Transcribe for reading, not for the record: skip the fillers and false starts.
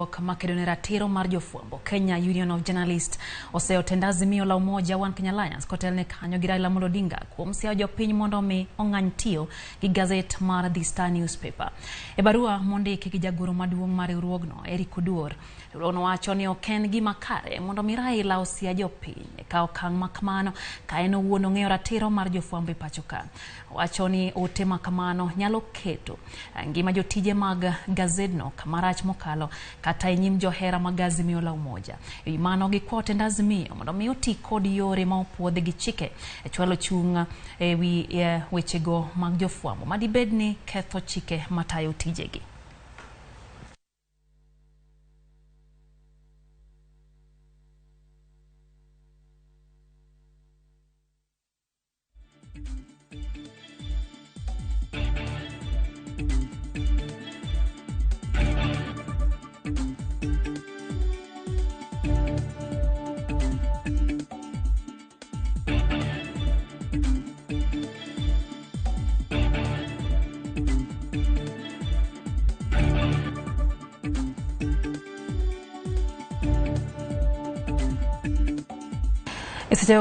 Makedone ratiro mar jofuambo Kenya Union of Journalists oseotenda Azimio la umoja One Kenya Alliance kotelne kanyo gi Raila Odinga kuom siao jopiny mondo mi ong'any tiyo gi gaset mar The Star newspaper. E barua mondiki gi jagoro maduong' mar riwruogno Eric Oduor, riwruogno wacho ni ok en gima kare mondo mi Raila osia jopiny ka okang' makamano ka en owuon ong'eyo ratiro mar jofuambo e pacho ka. Wacho ni ote makamano nyalo keto ngima jotije mag gazetno kama rach mokalo kata nyim johera mag Azimio la umoja. E mano gikwotenda Azimio mondo mi oti kod yore ma opuodhi gi chike e chwalo chung' e wi wechego mag jofuambo madibedni ketho chike matayo tijegi.